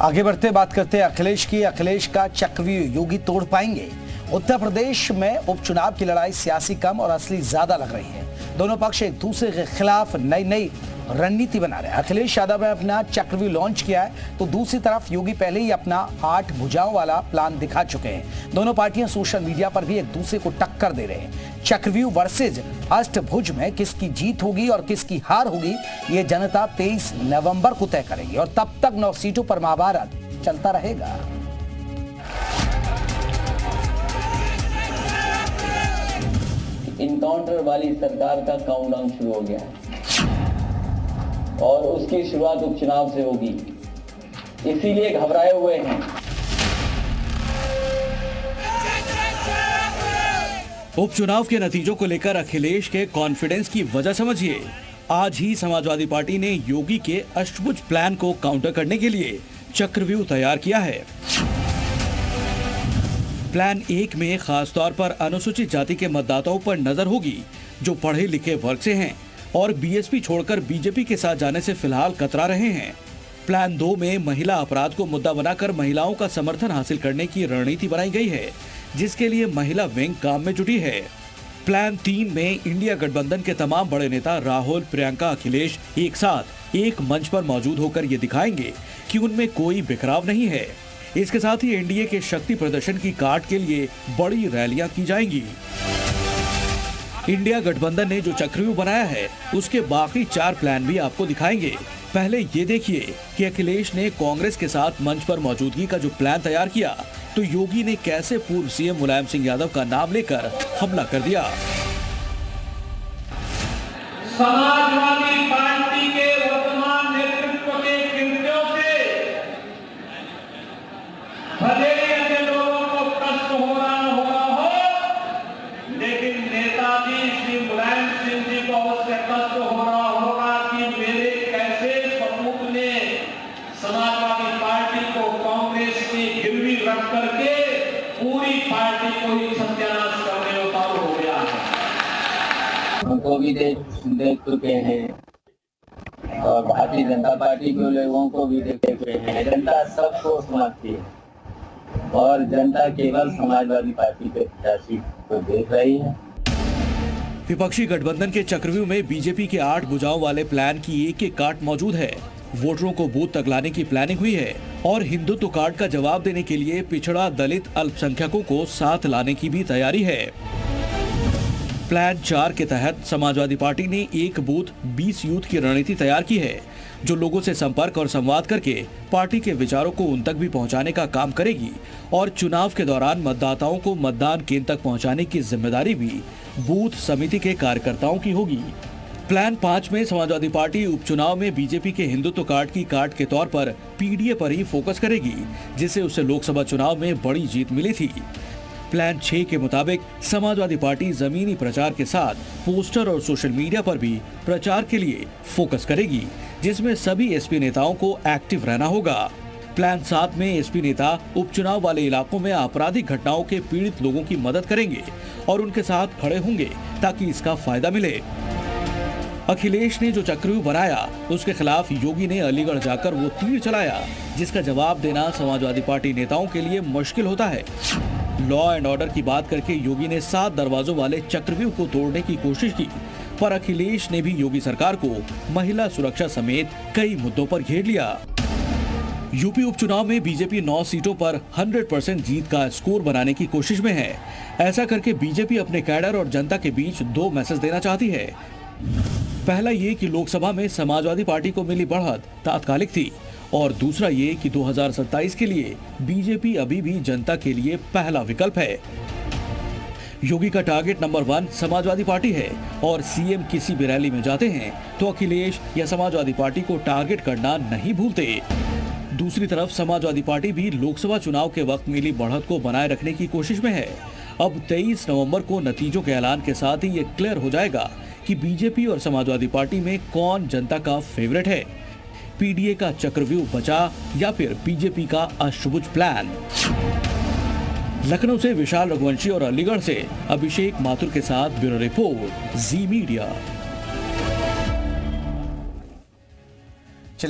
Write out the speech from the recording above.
आगे बढ़ते बात करते हैं अखिलेश की। अखिलेश का चक्रव्यूह योगी तोड़ पाएंगे। उत्तर प्रदेश में उपचुनाव की लड़ाई सियासी कम और असली ज्यादा लग रही है। दोनों पक्ष एक दूसरे के खिलाफ नई रणनीति बना रहे हैं। अखिलेश यादव ने अपना चक्रव्यूह लॉन्च किया है तो दूसरी तरफ योगी पहले ही अपना 8 भुजाओं वाला प्लान दिखा चुके हैं। दोनों पार्टियां सोशल मीडिया पर भी एक दूसरे को टक्कर दे रहे हैं। चक्रव्यूह वर्सेज अष्टभुज में किसकी जीत होगी और किसकी हार होगी, ये जनता 23 नवंबर को तय करेगी और तब तक 9 सीटों पर महाभारत चलता रहेगा। इनकाउंटर वाली सरकार का काउंटडाउन शुरू हो गया है और उसकी शुरुआत उपचुनाव से होगी, इसीलिए घबराए हुए हैं। उपचुनाव के नतीजों को लेकर अखिलेश के कॉन्फिडेंस की वजह समझिए। आज ही समाजवादी पार्टी ने योगी के अष्टभुज प्लान को काउंटर करने के लिए चक्रव्यूह तैयार किया है। प्लान 1 में खासतौर पर अनुसूचित जाति के मतदाताओं पर नजर होगी जो पढ़े लिखे वर्ग से हैं और बीएसपी छोड़कर बीजेपी के साथ जाने से फिलहाल कतरा रहे हैं। प्लान 2 में महिला अपराध को मुद्दा बनाकर महिलाओं का समर्थन हासिल करने की रणनीति बनाई गई है, जिसके लिए महिला विंग काम में जुटी है। प्लान 3 में इंडिया गठबंधन के तमाम बड़े नेता राहुल, प्रियंका, अखिलेश एक साथ एक मंच पर मौजूद होकर ये दिखाएंगे कि उनमें कोई बिखराव नहीं है। इसके साथ ही एनडीए के शक्ति प्रदर्शन की काट के लिए बड़ी रैलियां की जाएंगी। इंडिया गठबंधन ने जो चक्रव्यूह बनाया है उसके बाकी 4 प्लान भी आपको दिखाएंगे। पहले ये देखिए कि अखिलेश ने कांग्रेस के साथ मंच पर मौजूदगी का जो प्लान तैयार किया तो योगी ने कैसे पूर्व सीएम मुलायम सिंह यादव का नाम लेकर हमला कर दिया। समाजवादी पार्टी के वर्तमान नेतृत्व के कृत्यों से भले ही लोगों को कष्ट हो रहा हो, लेकिन नेताजी श्री मुलायम सिंह जी को अवश्य कष्ट हो रहा होगा कि मेरे कैसे सपूत ने समाजवादी पार्टी को कांग्रेस की गिरवी रख करके पूरी पार्टी को ही सत्यानाश करने उतारू हो गया है। उनको भी देख चुके हैं और भारतीय जनता पार्टी के लोगों को भी देख चुके हैं। जनता सबको समझती है और जनता केवल समाजवादी पार्टी के प्रत्याशी को देख रही है। विपक्षी गठबंधन के चक्रव्यूह में बीजेपी के 8 भुजाओं वाले प्लान की एक काट मौजूद है। वोटरों को बूथ तक लाने की प्लानिंग हुई है और हिंदुत्व कार्ड का जवाब देने के लिए पिछड़ा, दलित, अल्पसंख्यकों को साथ लाने की भी तैयारी है। प्लान 4 के तहत समाजवादी पार्टी ने 1 बूथ 20 यूथ की रणनीति तैयार की है जो लोगों से संपर्क और संवाद करके पार्टी के विचारों को उन तक भी पहुंचाने का काम करेगी और चुनाव के दौरान मतदाताओं को मतदान केंद्र तक पहुंचाने की जिम्मेदारी भी बूथ समिति के कार्यकर्ताओं की होगी। प्लान 5 में समाजवादी पार्टी उपचुनाव में बीजेपी के हिंदुत्व कार्ड की काट के तौर पर पीडीए पर ही फोकस करेगी, जिससे उसे लोकसभा चुनाव में बड़ी जीत मिली थी। प्लान 6 के मुताबिक समाजवादी पार्टी जमीनी प्रचार के साथ पोस्टर और सोशल मीडिया पर भी प्रचार के लिए फोकस करेगी, जिसमें सभी एसपी नेताओं को एक्टिव रहना होगा। प्लान 7 में एसपी नेता उपचुनाव वाले इलाकों में आपराधिक घटनाओं के पीड़ित लोगों की मदद करेंगे और उनके साथ खड़े होंगे ताकि इसका फायदा मिले। अखिलेश ने जो चक्रव्यूह बनाया उसके खिलाफ योगी ने अलीगढ़ जाकर वो तीर चलाया, जिसका जवाब देना समाजवादी पार्टी नेताओं के लिए मुश्किल होता है। लॉ एंड ऑर्डर की बात करके योगी ने 7 दरवाजों वाले चक्रव्यूह को तोड़ने की कोशिश की, पर अखिलेश ने भी योगी सरकार को महिला सुरक्षा समेत कई मुद्दों पर घेर लिया। यूपी उपचुनाव में बीजेपी 9 सीटों पर 100% जीत का स्कोर बनाने की कोशिश में है। ऐसा करके बीजेपी अपने कैडर और जनता के बीच 2 मैसेज देना चाहती है। पहला ये कि लोकसभा में समाजवादी पार्टी को मिली बढ़त तात्कालिक थी और दूसरा ये कि 2027 के लिए बीजेपी अभी भी जनता के लिए पहला विकल्प है। योगी का टारगेट नंबर 1 समाजवादी पार्टी है और सीएम किसी भी रैली में जाते हैं तो अखिलेश या समाजवादी पार्टी को टारगेट करना नहीं भूलते। दूसरी तरफ समाजवादी पार्टी भी लोकसभा चुनाव के वक्त मिली बढ़त को बनाए रखने की कोशिश में है। अब 23 नवंबर को नतीजों के ऐलान के साथ ही ये क्लियर हो जाएगा कि बीजेपी और समाजवादी पार्टी में कौन जनता का फेवरेट है, पीडीए का चक्रव्यूह बचा या फिर बीजेपी का अष्टभुज प्लान। लखनऊ से विशाल रघुवंशी और अलीगढ़ से अभिषेक माथुर के साथ ब्यूरो रिपोर्ट, जी मीडिया।